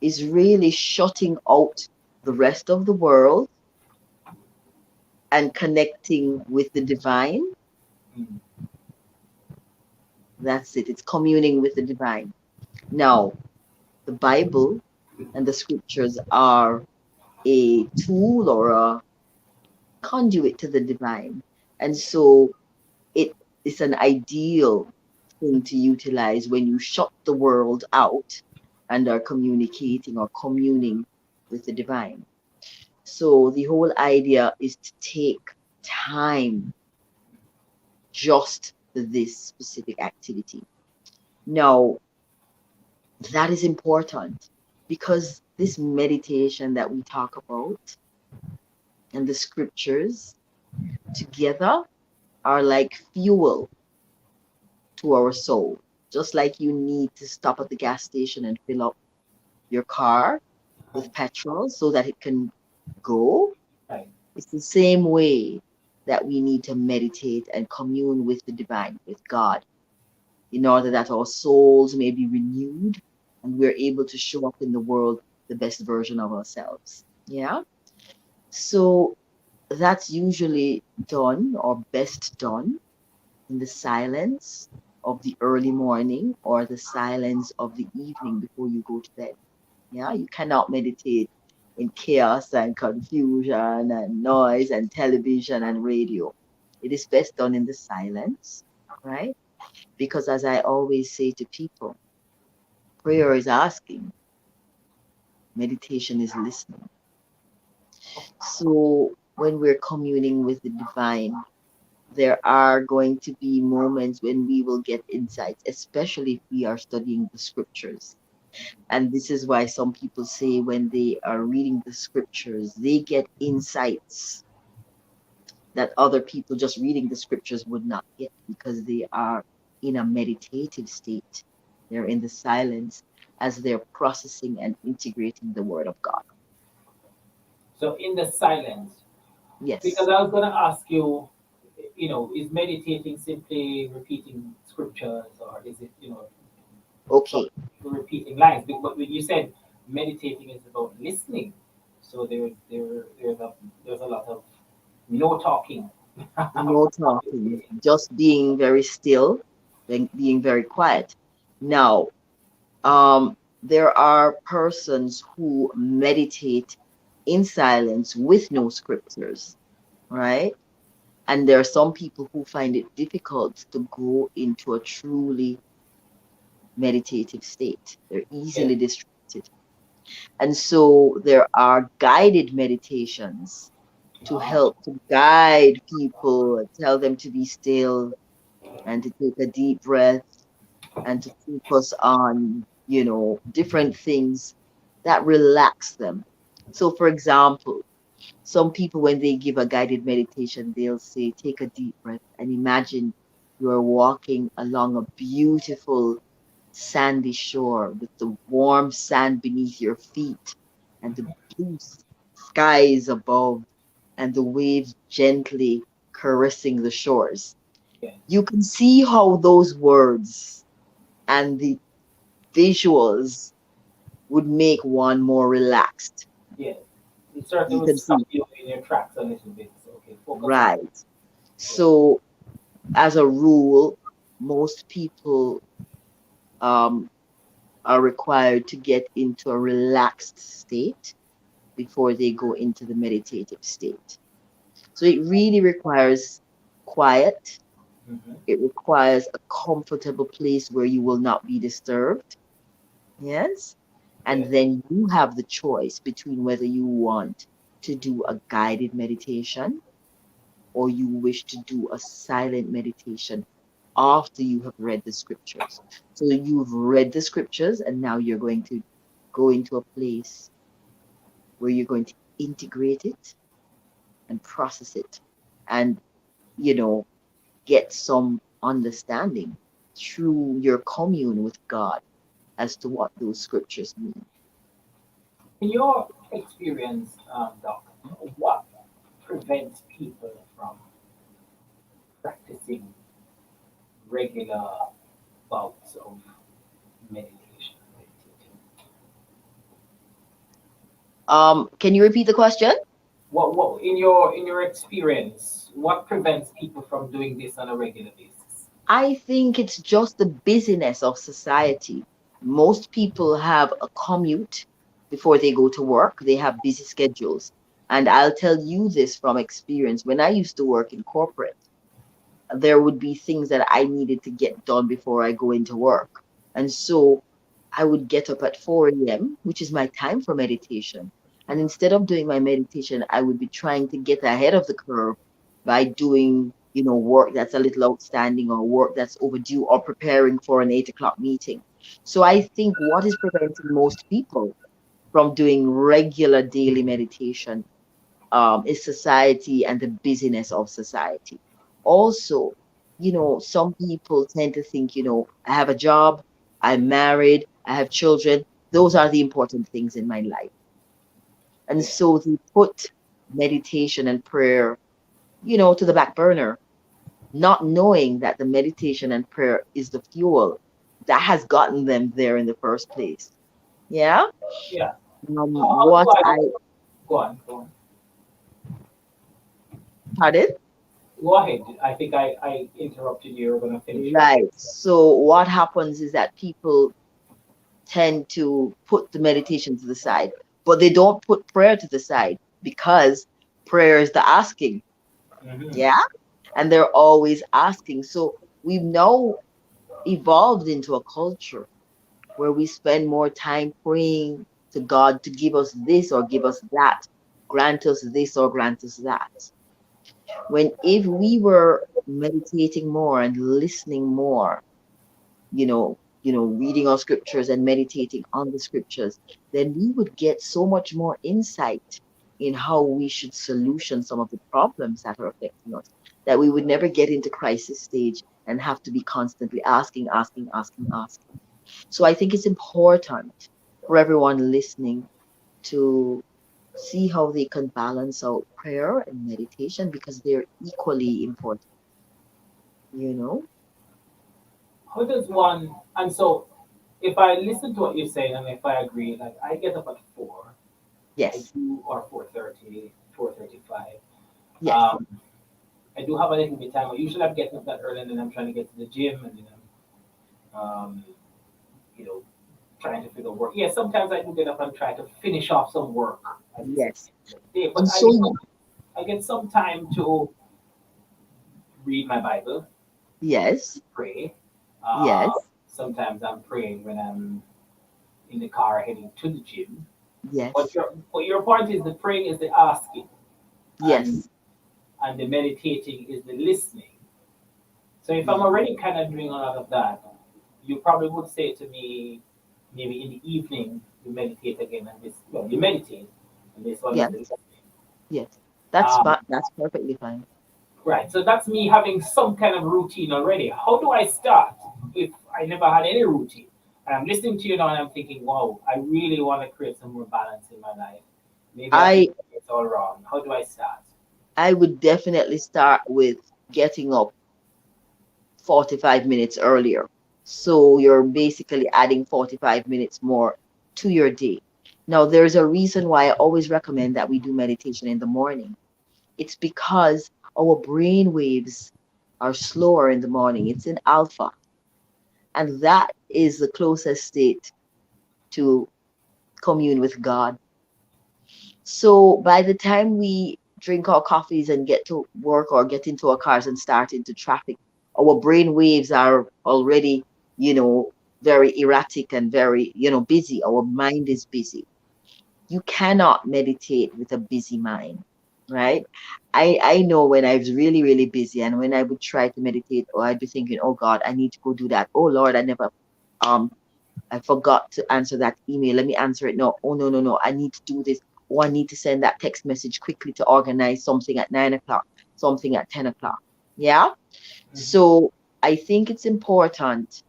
is really shutting out the rest of the world and connecting with the divine. Mm. That's it. It's communing with the divine. Now, the Bible and the scriptures are a tool or a conduit to the divine. And so it is an ideal thing to utilize when you shut the world out and are communicating or communing with the divine. So the whole idea is to take time just for this specific activity. Now, that is important because this meditation that we talk about and the scriptures together are like fuel to our soul. Just like you need to stop at the gas station and fill up your car with petrol so that it can go, Right. it's the same way that we need to meditate and commune with the divine, with God, in order that our souls may be renewed and we're able to show up in the world the best version of ourselves. Yeah. So that's usually done or best done in the silence of the early morning or the silence of the evening before you go to bed. Yeah, you cannot meditate in chaos and confusion and noise and television and radio. It is best done in the silence, right? Because as I always say to people, prayer is asking, meditation is listening. So when we're communing with the divine, there are going to be moments when we will get insights, especially if we are studying the scriptures. And this is why some people say when they are reading the scriptures, they get insights that other people just reading the scriptures would not get because they are in a meditative state. They're in the silence as they're processing and integrating the word of God. So in the silence, because Yes. I was going to ask you, is meditating simply repeating scriptures, or is it, so Okay. repeating lines? But when you said meditating is about listening, so there's a lot of no talking. No talking, just being very still, being very quiet. Now, there are persons who meditate in silence with no scriptures, right? And there are some people who find it difficult to go into a truly meditative state. They're Yeah. easily distracted. And so there are guided meditations to Ah, help to guide people, tell them to be still and to take a deep breath and to focus on, different things that relax them. So, for example, some people, when they give a guided meditation, they'll say, take a deep breath and imagine you're walking along a beautiful sandy shore with the warm sand beneath your feet and the blue skies above and the waves gently caressing the shores. yeah, You can see how those words and the visuals would make one more relaxed. yeah. It certainly You would can stop see, you in your tracks a little bit. So, okay, focus on. right? Yeah. So, as a rule, most people um, are required to get into a relaxed state before they go into the meditative state. So, it really requires quiet, Hmm. it requires a comfortable place where you will not be disturbed. Yes. And Yeah. then you have the choice between whether you want to do a guided meditation or you wish to do a silent meditation after you have read the scriptures. So you've read the scriptures and now you're going to go into a place where you're going to integrate it and process it and, you know, get some understanding through your commune with God as to what those scriptures mean. In your experience, Doc, what prevents people from practicing regular bouts of meditation, meditating? Can you repeat the question? What in your experience, what prevents people from doing this on a regular basis? I think it's just the busyness of society. Most people have a commute before they go to work. They have busy schedules. And I'll tell you this from experience. When I used to work in corporate, there would be things that I needed to get done before I go into work. And so I would get up at 4 a.m., which is my time for meditation. And instead of doing my meditation, I would be trying to get ahead of the curve by doing, work that's a little outstanding or work that's overdue or preparing for an 8 o'clock meeting. So I think what is preventing most people from doing regular daily meditation is society and the busyness of society. Also, some people tend to think, I have a job, I'm married, I have children. Those are the important things in my life. And Yeah, so they put meditation and prayer, to the back burner, not knowing that the meditation and prayer is the fuel that has gotten them there in the first place. Yeah. yeah. How do What I I, go on? Go on. pardon? Go ahead. I think I interrupted you. You're gonna finish your Right. So what happens is that people tend to put the meditation to the side, but they don't put prayer to the side because prayer is the asking. mm-hmm. Yeah. And they're always asking. So we've now evolved into a culture where we spend more time praying to God to give us this or give us that, grant us this or grant us that. When if we were meditating more and listening more, reading our scriptures and meditating on the scriptures, then we would get so much more insight in how we should solution some of the problems that are affecting us, that we would never get into crisis stage and have to be constantly asking, asking, asking, asking. So I think it's important for everyone listening to see how they can balance out prayer and meditation because they're equally important, you know? How does one? And so, if I listen to what you're saying and if I agree, like I get up at 4, I Yes, do or 4:30, 4:35. yes, Um, I do have a little bit of time. Usually, I'm getting up that early and then I'm trying to get to the gym and then I'm, you know, trying to figure work. Yeah, sometimes I do get up and try to finish off some work as you said yes. day, but And so, I get some time to read my Bible, yes, pray. yes, Sometimes I'm praying when I'm in the car heading to the gym. yes, But your point is the praying is the asking, and yes, and the meditating is the listening. So if I'm yes, already kind of doing a lot of that, you probably would say to me, maybe in the evening you meditate again, and this well you meditate, and this one is yes, the listening. yes. That's Um, fine. That's perfectly fine. right. So that's me having some kind of routine already. How do I start if I never had any routine? And I'm listening to you now and I'm thinking, wow, I really want to create some more balance in my life. Maybe I think I it's all wrong. How do I start? I would definitely start with getting up 45 minutes earlier. So you're basically adding 45 minutes more to your day. Now, there's a reason why I always recommend that we do meditation in the morning. It's because our brain waves are slower in the morning. It's in alpha, and that is the closest state to commune with God. So by the time we drink our coffees and get to work or get into our cars and start into traffic, our brain waves are already, you know, very erratic and very, busy. Our mind is busy. You cannot meditate with a busy mind, right? I know when I was really, really busy and when I would try to meditate, or I'd be thinking, oh God, I need to go do that. Oh Lord, um I forgot to answer that email. Let me answer it now. Oh, no, no, no. I need to do this. Oh, I need to send that text message quickly to organize something at 9 o'clock, something at 10 o'clock. Yeah. Mhm. So I think it's important,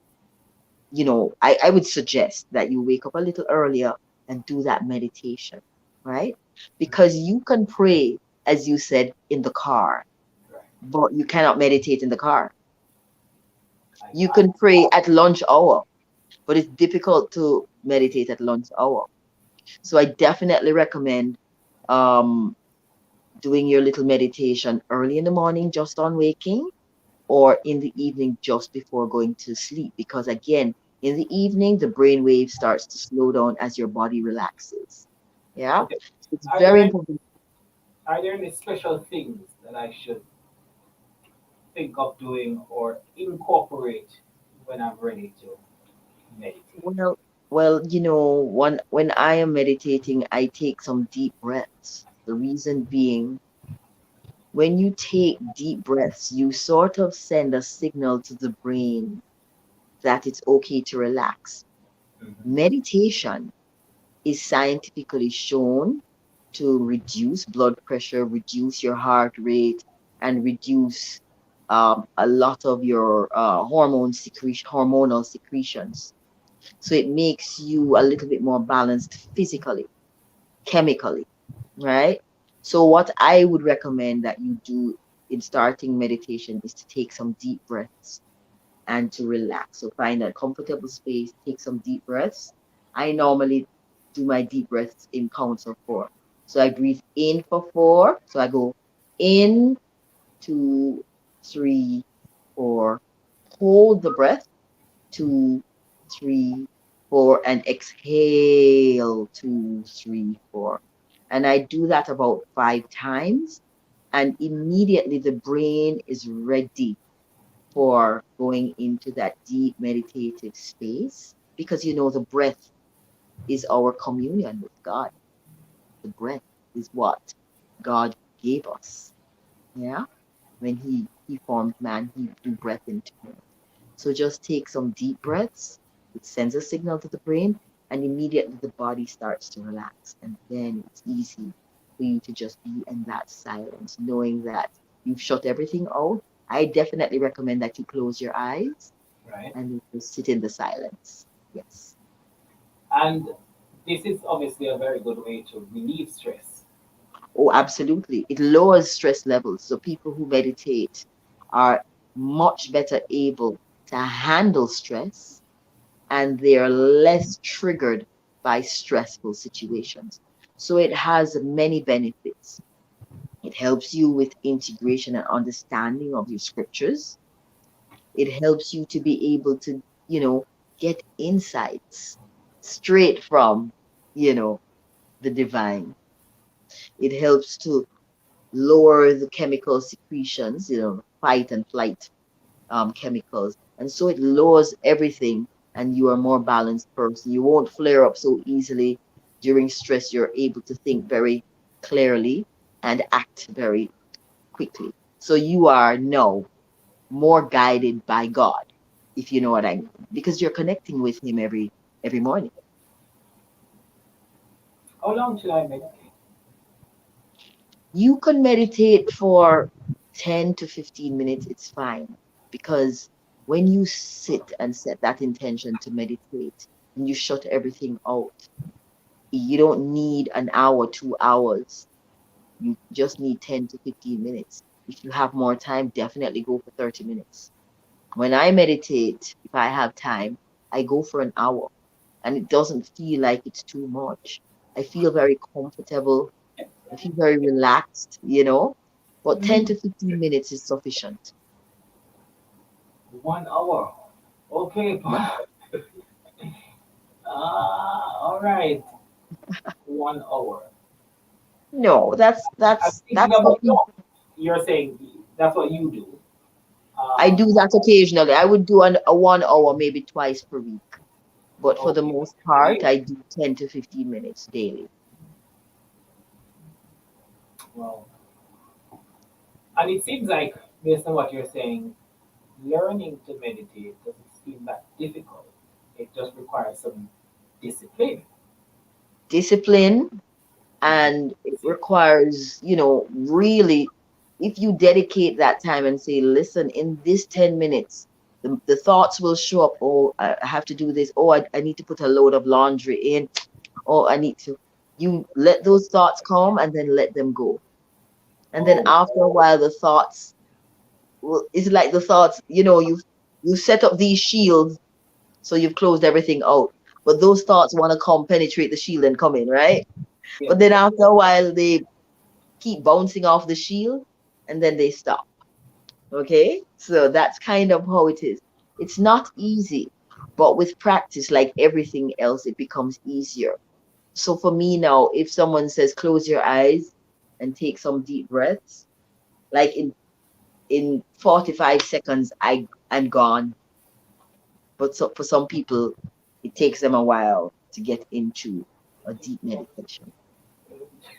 I would suggest that you wake up a little earlier and do that meditation, right? Because you can pray, as you said, in the car, Right. but you cannot meditate in the car. I You can't. can pray at lunch hour, but it's difficult to meditate at lunch hour. So I definitely recommend um, doing your little meditation early in the morning, just on waking, or in the evening, just before going to sleep. Because again, in the evening, the brain wave starts to slow down as your body relaxes. Yeah. Okay. So it's Are very there important. are there any special things that I should think of doing or incorporate when I'm ready to meditate? Well, when I am meditating, I take some deep breaths. The reason being, when you take deep breaths, you sort of send a signal to the brain that it's okay to relax. Mhm. Meditation is scientifically shown to reduce blood pressure, reduce your heart rate, and reduce a lot of your hormonal secretions. So it makes you a little bit more balanced physically, chemically, right? So what I would recommend that you do in starting meditation is to take some deep breaths and to relax. So find a comfortable space, take some deep breaths. I normally do my deep breaths in counts of four. So I breathe in for four. So I go in, two, three, four. Hold the breath, two, three, four, and exhale, two, three, four. And I do that about 5 times, and immediately the brain is ready for going into that deep meditative space, because the breath is our communion with God. The breath is what God gave us. Yeah. When he formed man, he blew breath into him. So just take some deep breaths. It sends a signal to the brain, and immediately the body starts to relax. And then it's easy for you to just be in that silence, knowing that you've shut everything out. I definitely recommend that you close your eyes Right? and you just sit in the silence. Yes. And this is obviously a very good way to relieve stress. Oh, absolutely. It lowers stress levels. So people who meditate are much better able to handle stress, and they are less triggered by stressful situations. So it has many benefits. It helps you with integration and understanding of your scriptures. It helps you to be able to, get insights straight from, you know, the divine. It helps to lower the chemical secretions, fight and flight chemicals. And so it lowers everything, and you are a more balanced person. You won't flare up so easily during stress. You're able to think very clearly and act very quickly. So you are now more guided by God, if you know what I mean, because you're connecting with Him every morning. How long should I meditate? You can meditate for 10 to 15 minutes, it's fine. Because when you sit and set that intention to meditate and you shut everything out, you don't need an hour, 2 hours. You just need 10 to 15 minutes. If you have more time, definitely go for 30 minutes. When I meditate, if I have time, I go for an hour, and it doesn't feel like it's too much. I feel very comfortable. I feel very relaxed. But 10 Mhm. to 15 minutes is sufficient. 1 hour. Okay. Yeah. All right. 1 hour. No, that's I'm that's thinking that's for about people. you're saying that's what you do. I do Um, that occasionally. I would do a 1 hour maybe twice per week. But for the okay. most part, I do 10 to 15 minutes daily. Well, and it seems like, based on what you're saying, learning to meditate doesn't seem that difficult. It just requires some discipline. Discipline, and it Is it? requires, really, if you dedicate that time and say, listen, in this 10 minutes, the thoughts will show up. Oh, I have to do this. Oh, I need to put a load of laundry in. Oh, I need to. You let those thoughts come and then let them go. And then Oh, after a while, the thoughts, well, it's like the thoughts, you set up these shields, so you've closed everything out. but those thoughts want to come penetrate the shield and come in, right? Yeah. But then after a while, they keep bouncing off the shield and then they stop. Okay, so that's kind of how it is. It's not easy, but with practice, like everything else, it becomes easier. So for me now, if someone says close your eyes and take some deep breaths, like in 45 seconds, I'm gone. But so for some people, it takes them a while to get into a deep meditation.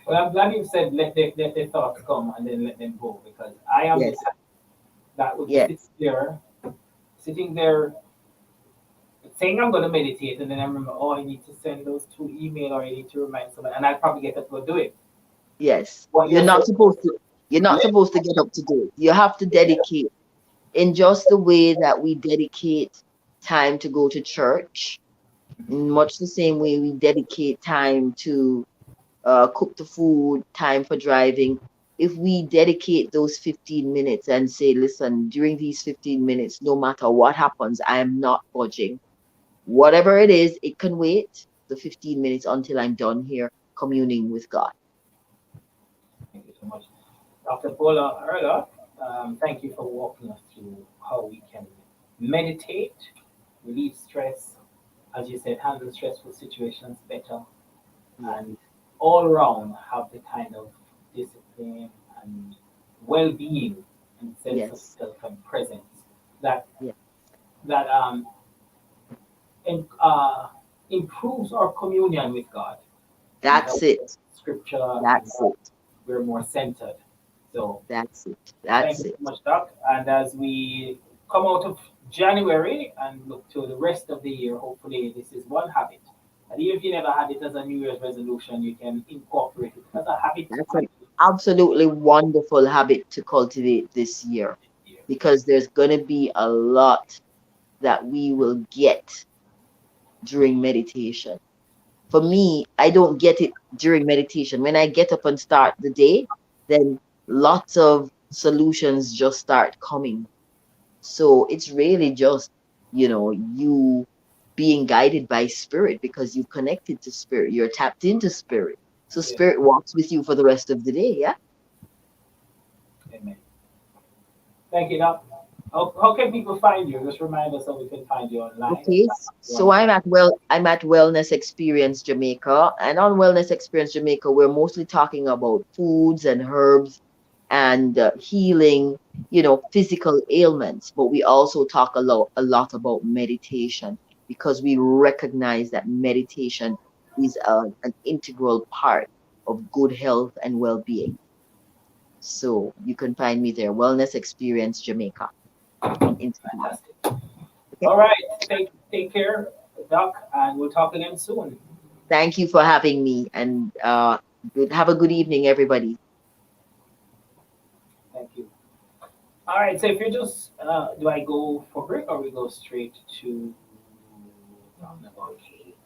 Well, I'm glad you said let the thoughts come and then let them go because I am the Yes, type that would sit yes, there, sitting there, saying I'm going to meditate, and then I remember, oh, I need to send those two email or I need to remind somebody, and I probably get up to go do it. yes. What You're you're not saying, supposed to. You're not let supposed to get up to do it. You have to dedicate in just the way that we dedicate time to go to church, in much the same way we dedicate time to cook the food, time for driving. If we dedicate those 15 minutes and say, listen, during these 15 minutes, no matter what happens, I am not budging. Whatever it is, it can wait the 15 minutes until I'm done here communing with God. Thank you so much. Dr. Paula Erla, thank you for walking us through how we can meditate, relieve stress, as you said, handle stressful situations better, Yeah. and all around have the kind of discipline and well-being and sense of Yes. self and presence that Yeah. that in, uh, improves our communion with God and That's helps it. us scripture and That's it. we're more centered. So That's it. thank That's you it. so much, Doc. And as we come out of January and look to the rest of the year, hopefully this is one habit. And even if you never had it as a New Year's resolution, you can incorporate it as a habit That's for an you absolutely wonderful habit to cultivate this year this year. because there's going to be a lot that we will get during meditation. For me, I don't get it during meditation. When I get up and start the day, then lots of solutions just start coming. So it's really just, you being guided by spirit because you've connected to spirit. You're tapped into spirit. So Yeah. spirit walks with you for the rest of the day. Yeah. Amen. Thank you, Doc. How can people find you? Just remind us how we can find you online. Okay. You on So the I'm at Wellness Experience Jamaica. And on Wellness Experience Jamaica, we're mostly talking about foods and herbs and healing, physical ailments. But we also talk a lot about meditation because we recognize that meditation is an integral part of good health and well-being. So you can find me there, Wellness Experience Jamaica on Instagram. fantastic. Okay. All right. Take care, Doc, and we'll talk again soon. Thank you for having me and have a good evening, everybody. Thank you. All right. So if you're just, do I go for break or we go straight to talking about cake?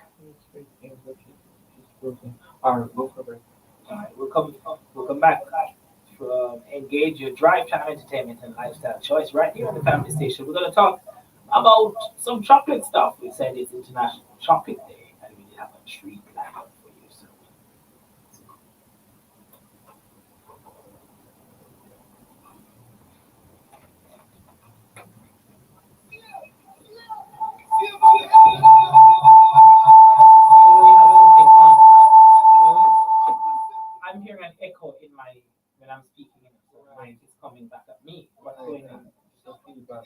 Or go for break. All right. We'll come back from engage your drive time entertainment and lifestyle choice right here on the family station. We're gonna talk about some chocolate stuff. We said it's International Chocolate Day, and we have a treat lined up for you. So you know, you have something on. I'm hearing an echo in my when I'm speaking, so mine is coming back at me. What's going on? So feedback.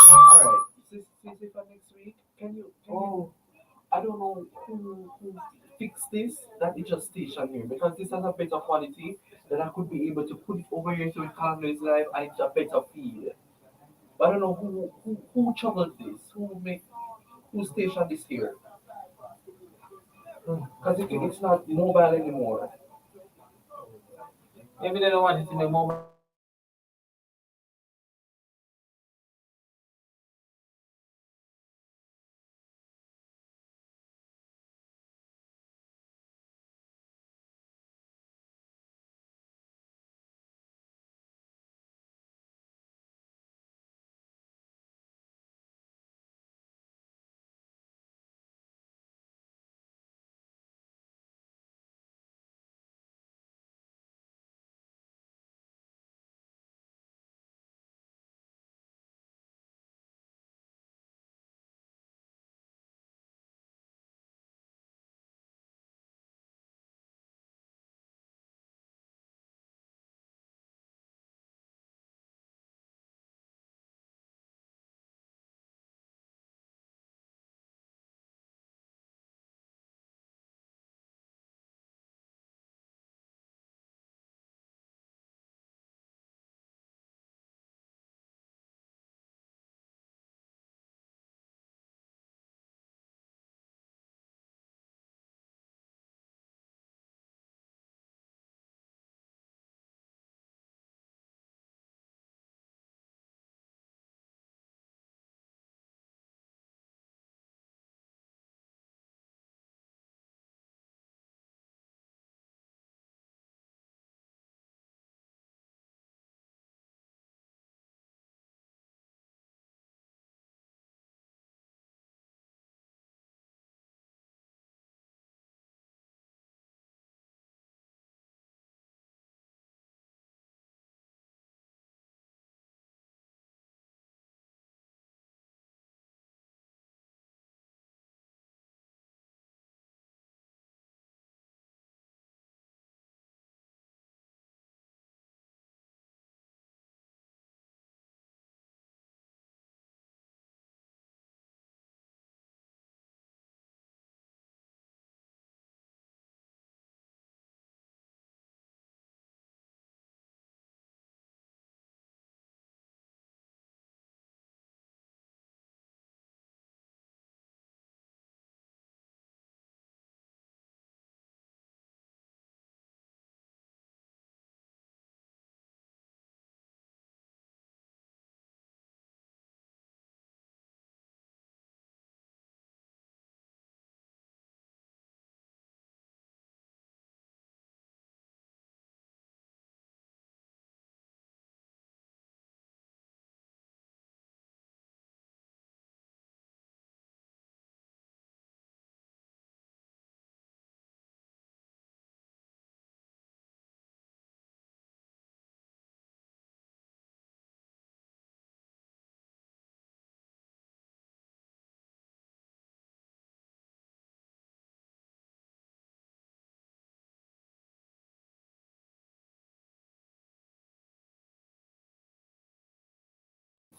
All right. This is for next week. Oh, I don't know who fixed this. That it just station here because this has a better quality. That I could be able to put it over here so it Kalando is live and it's a better feel. But I don't know who troubled this. Who stationed this here? Because it's not mobile anymore. Maybe they don't want it in the moment.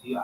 TI.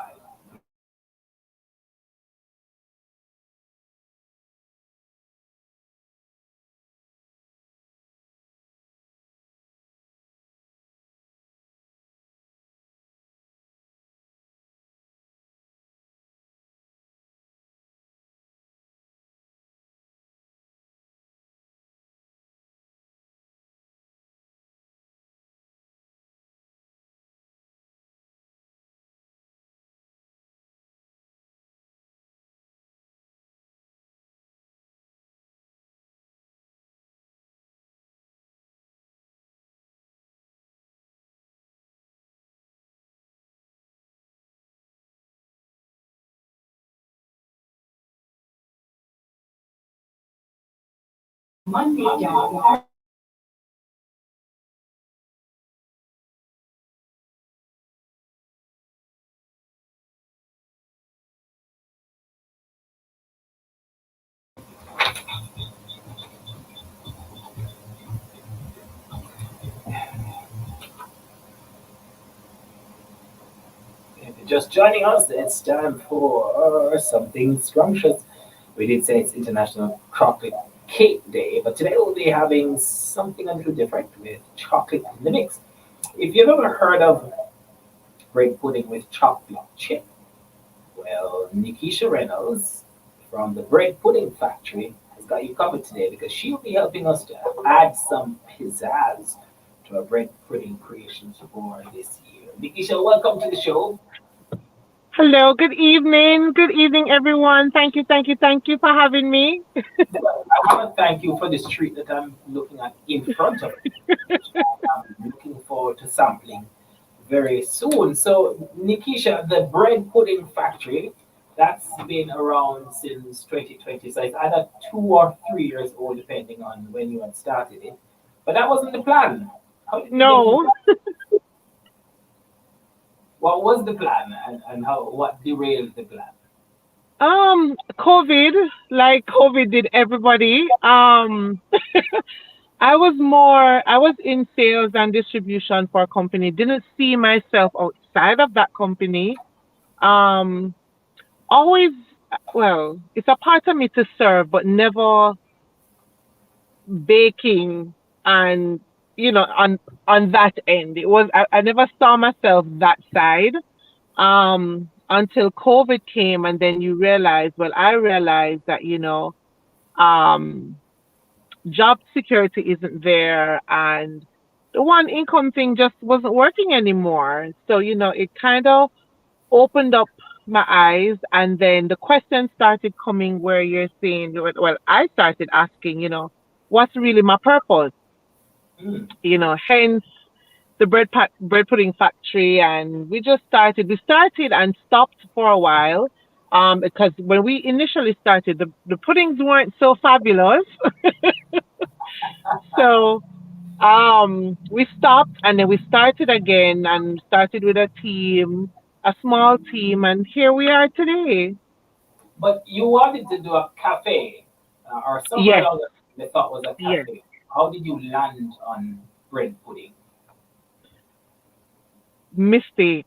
If you're just joining us, it's time for something scrumptious. We did say it's International Chocolate Cake Day, but today we'll be having something a little different with chocolate in the mix. If you've ever heard of bread pudding with chocolate chip, well, Nikisha Reynolds from the Bread Pudding Factory has got you covered today because she'll be helping us to add some pizzazz to our bread pudding creations for this year. Nikisha, welcome to the show. Hello, good evening. Good evening, everyone. Thank you for having me. I want to thank you for this treat that I'm looking at in front of me. I'm looking forward to sampling very soon. So, Nikisha, the Bread Pudding Factory, that's been around since 2020. So it's either 2 or 3 years old, depending on when you had started it. But that wasn't the plan. How did you get into No, that? What was the plan, and how what derailed the plan? COVID, like COVID did everybody. I was in sales and distribution for a company. Didn't see myself outside of that company. Um, always, well, it's a part of me to serve, but never baking and on that end. I never saw myself that side until COVID came, and then you realize, well, I realized that um job security isn't there, and the one income thing just wasn't working anymore. So it kind of opened up my eyes, and then the questions started coming where you're saying, well, I started asking, what's really my purpose? Mm. Hence the bread pudding factory, and we started and stopped for a while, because when we initially started, the puddings weren't so fabulous. So we stopped, and then we started again, and started with a small team, and here we are today. But you wanted to do a cafe, or somewhere Yes, along the thought was a yes. cafe. How did you land on bread pudding? Mistake.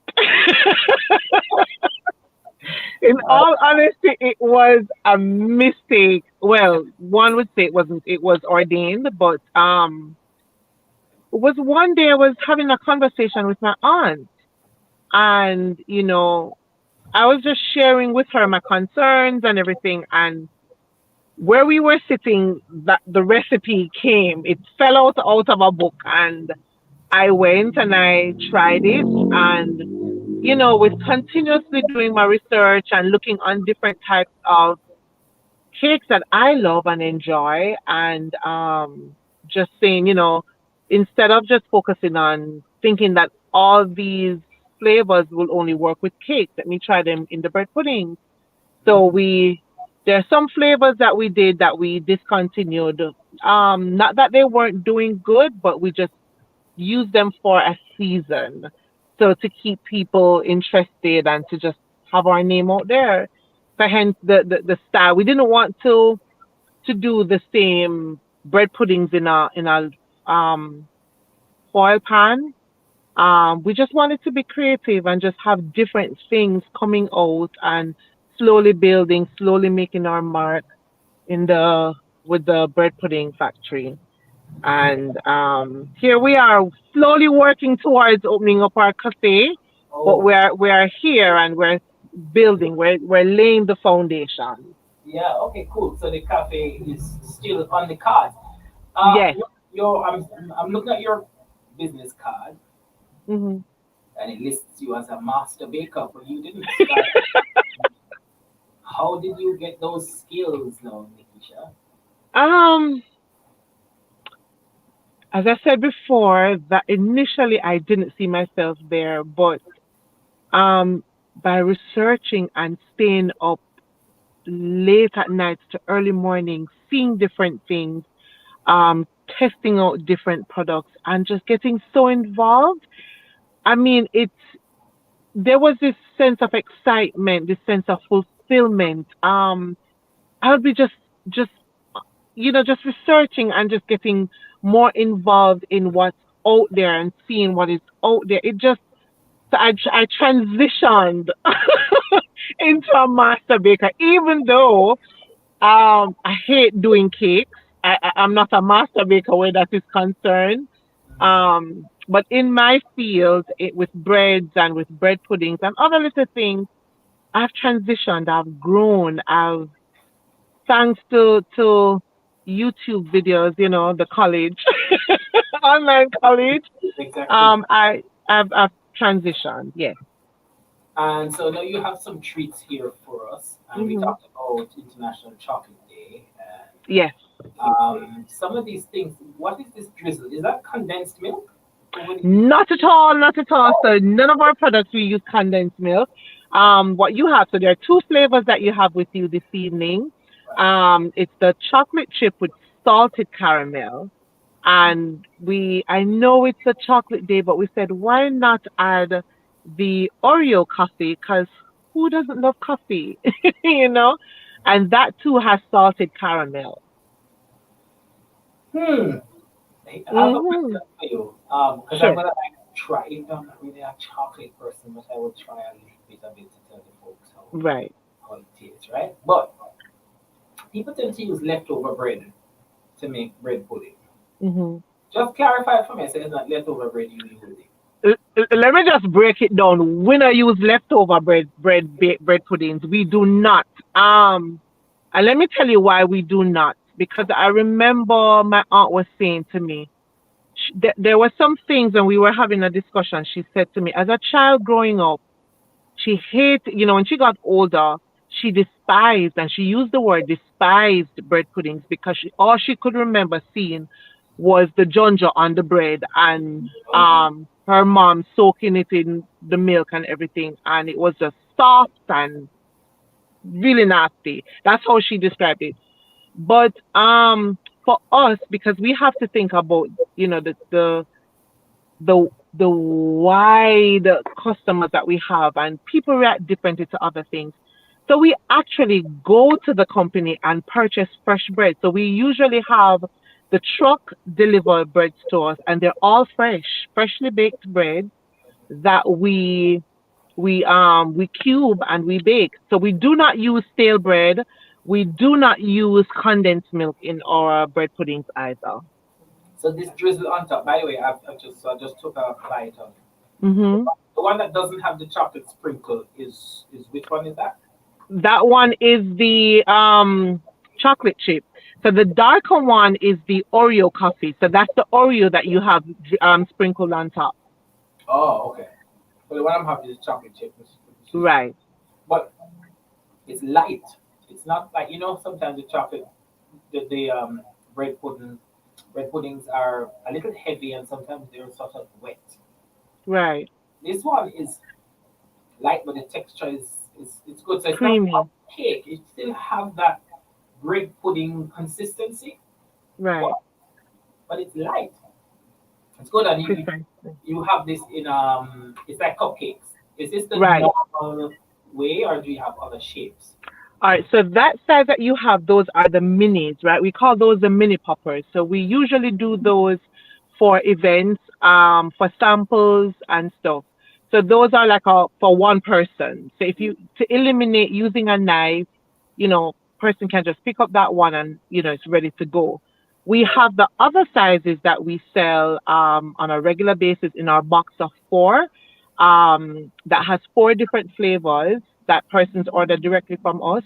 In Uh, all honesty, it was a mistake. Well, one would say it was ordained, but it was one day I was having a conversation with my aunt, and I was just sharing with her my concerns and everything, and where we were sitting, that the recipe came. It fell out of a book, and I went and I tried it, and with continuously doing my research and looking on different types of cakes that I love and enjoy, and just saying, instead of just focusing on thinking that all these flavors will only work with cakes, let me try them in the bread pudding. So mhm. there are some flavors that we did that we discontinued. Not that they weren't doing good, but we just used them for a season. So to keep people interested and to just have our name out there. So hence the style. We didn't want to do the same bread puddings in a foil pan. We just wanted to be creative and just have different things coming out and slowly building, slowly making our mark in the with the bread pudding factory. And here we are, slowly working towards opening up our cafe, but Oh, we're here and we're building. We're laying the foundation. yeah. Okay, cool. So the cafe is still on the card. Yes. I'm looking at your business card, Hmm. and it lists you as a master baker, but you didn't start. How did you get those skills now, Nikisha? Um, as I said before, that initially I didn't see myself there, but um, by researching and staying up late at night to early morning, seeing different things, testing out different products, and just getting so involved. I mean, there was this sense of excitement, this sense of fulfillment. I would be just just researching and just getting more involved in what's out there and seeing what is out there. It just so I transitioned into a master baker, even though I hate doing cakes. I'm not a master baker where that is concerned. But in my field, with breads and with bread puddings and other little things, I've transitioned. I've grown. I've thanks to YouTube videos, the college, online college. Exactly. I've transitioned. Yes. And so now you have some treats here for us, and we Hmm. talked about International Chocolate Day. And Yes. some of these things, what is this drizzle? Is that condensed milk? Or what is it? Not at all, not at all. Oh, So none of our products we use condensed milk. What you have, so there are two flavors that you have with you this evening. right. It's the chocolate chip with salted caramel. And I know it's a chocolate day, but we said, why not add the Oreo coffee? Because who doesn't love coffee, you know? And that too has salted caramel. Hmm. Hey, I have a Hmm. question for you. Because I'm Sure. gonna like try. Even though I'm not really a chocolate person, but I will try a little bit of it to tell the folks Right. how it tastes, right? But people tend to use leftover bread to make bread pudding. Hmm. Just clarify for me, so it's not leftover bread you using. Let me just break it down. When I use leftover bread puddings, we do not. And let me tell you why we do not. Because I remember my aunt was saying to me, there were some things when we were having a discussion. She said to me, as a child growing up, she hated, when she got older, she despised, and she used the word despised bread puddings because all she could remember seeing was the ginger on the bread and Okay. her mom soaking it in the milk and everything, and it was just soft and really nasty. That's how she described it. But for us, because we have to think about, the wide customers that we have, and people react differently to other things. So we actually go to the company and purchase fresh bread. So we usually have the truck deliver bread stores, and they're all fresh, freshly baked bread that we cube and we bake. So we do not use stale bread. We do not use condensed milk in our bread puddings either. So this drizzle on top. By the way, I just took a bite of Hmm. the one that doesn't have the chocolate sprinkle. Is which one is that? That one is the chocolate chip. So the darker one is the Oreo coffee. So that's the Oreo that you have sprinkled on top. Oh, okay. So the one I'm having is chocolate chip, which is Right. but it's light. It's not like sometimes the chocolate the bread puddings are a little heavy and sometimes they're sort of wet. Right. This one is light, but the texture is it's good. So it's not a Creamy. cake. It still have that bread pudding consistency, but Right. but it's light. It's good, and Precisely. you have this in it's like cupcakes. Is this the Right. normal way, or do you have other shapes? All right. So that size that you have, those are the minis, right? We call those the mini poppers. So we usually do those for events, for samples and stuff. So those are like for one person. So if you to eliminate using a knife, person can just pick up that one and it's ready to go. We have the other sizes that we sell on a regular basis in our box of four, that has four different flavors that persons order directly from us,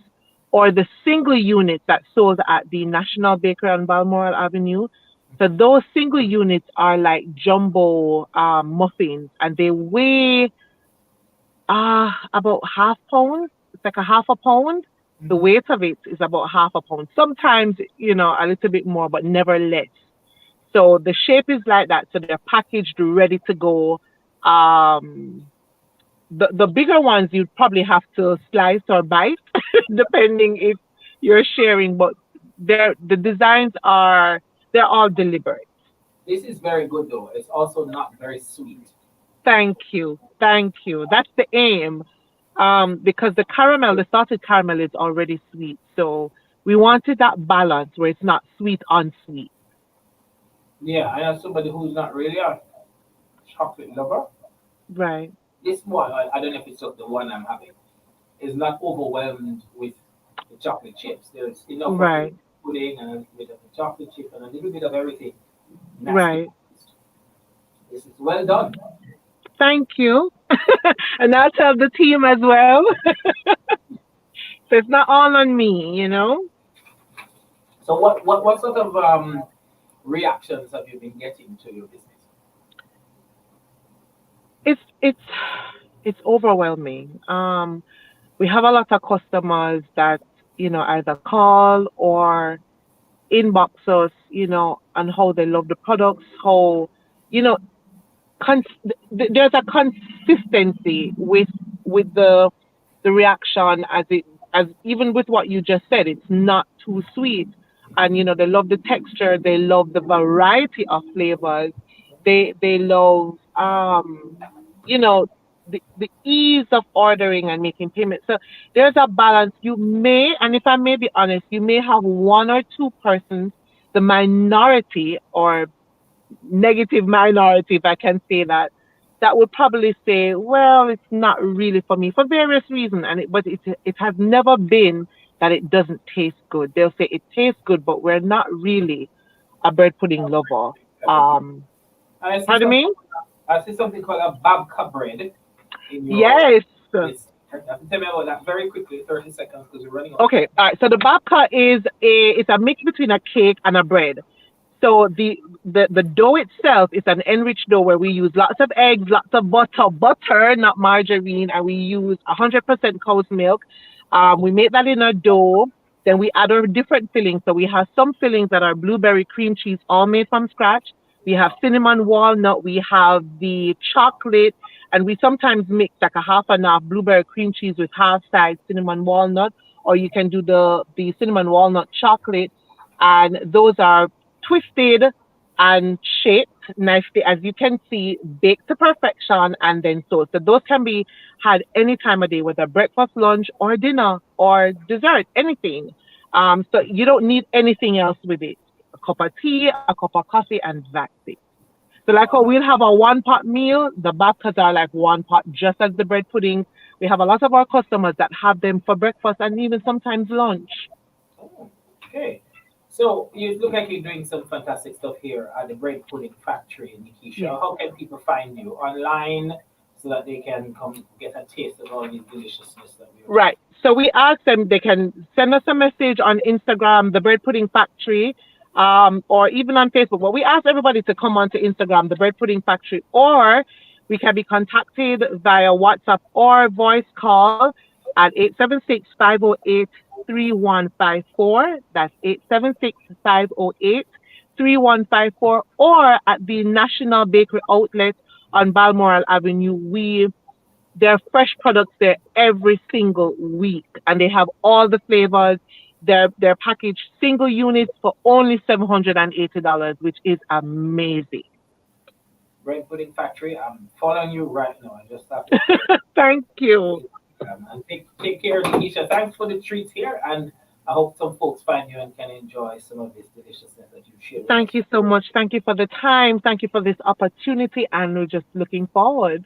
or the single units that sold at the National Bakery on Balmoral Avenue. So those single units are like jumbo muffins, and they weigh about half pound. It's like a half a pound. The Mm-hmm. weight of it is about half a pound. Sometimes, a little bit more, but never less. So the shape is like that. So they're packaged ready to go. Um, the bigger ones you'd probably have to slice or bite, depending if you're sharing. But the designs they're all deliberate. This is very good though. It's also not very sweet. Thank you. Thank you. That's the aim. Because the salted caramel is already sweet. So we wanted that balance where it's not sweet on sweet. Yeah, I have somebody who's not really a chocolate lover. Right. This one, I don't know if it's just the one I'm having, is not overwhelmed with the chocolate chips. There's enough of the Right. pudding and a little bit of the chocolate chip and a little bit of everything. Nasty. Right. This is well done. Thank you. And I'll tell the team as well. So it's not all on me. So what sort of reactions have you been getting to your business? It's it's it's overwhelming. We have a lot of customers that, either call or inbox us, on how they love the products, how, you know, there's a consistency with the reaction, as even with what you just said. It's not too sweet, and they love the texture, they love the variety of flavors, they love you know the ease of ordering and making payments. So there's a balance. You may, and if I may be honest, you may have one or two persons, the minority or negative minority, if I can say that, that would probably say, well, it's not really for me for various reasons. But it has never been that it doesn't taste good. They'll say it tastes good, but we're not really a bread pudding lover. Um, I see Pardon some. me? I see something called a babka bread in your Yes. list. Tell me about that very quickly, 30 seconds, because we're running out of time. Okay. All right. So the babka it's a mix between a cake and a bread. So the dough itself is an enriched dough where we use lots of eggs, lots of butter, not margarine, and we use 100% cow's milk. We make that in a dough. Then we add our different fillings. So we have some fillings that are blueberry cream cheese, all made from scratch. We have cinnamon walnut. We have the chocolate, and we sometimes mix like a half and half blueberry cream cheese with half size cinnamon walnut, or you can do the cinnamon walnut chocolate, and those are twisted and shaped nicely, as you can see, baked to perfection, and then sold. So those can be had any time of day, whether breakfast, lunch, or dinner, or dessert, anything. So you don't need anything else with it. A cup of tea, a cup of coffee, and that's it. So like how we'll have a one pot meal, the babkas are like one pot, just as the bread puddings. We have a lot of our customers that have them for breakfast and even sometimes lunch. Oh, okay. So you look like you're doing some fantastic stuff here at the Bread Pudding Factory, Nikisha. Yes. How can people find you online so that they can come get a taste of all these deliciousness that we are? Right. So we ask them, they can send us a message on Instagram, the Bread Pudding Factory, or even on Facebook. But we ask everybody to come onto Instagram, the Bread Pudding Factory, or we can be contacted via WhatsApp or voice call at 876-508-3154. That's 876-508-3154, or at the National Bakery Outlet on Balmoral Avenue. There are fresh products there every single week, and they have all the flavors. They're packaged single units for only $780, which is amazing. Bread Pudding Factory. I'm following you right now. I just have to Thank you. and take care, Nikisha. Thanks for the treats here, and I hope some folks find you and can enjoy some of this deliciousness that you've shared with us Thank you so today. much. Thank you for the time. Thank you for this opportunity. And we're just looking forward.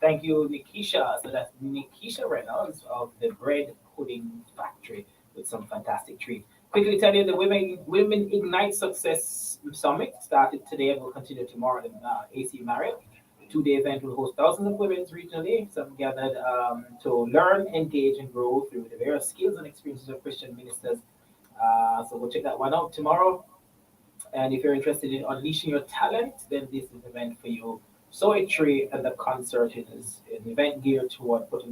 Thank you, Nikisha. So that's Nikisha Reynolds of the Bread Pudding Factory with some fantastic treats. Quickly tell you the Women Ignite Success Summit started today and will continue tomorrow in AC Marriott. The 2 day event will host thousands of women regionally, some gathered to learn, engage, and grow through the various skills and experiences of Christian ministers. So go check that one out tomorrow. And if you're interested in unleashing your talent, then this is an event for you. So a tree and the concert is an event geared toward putting the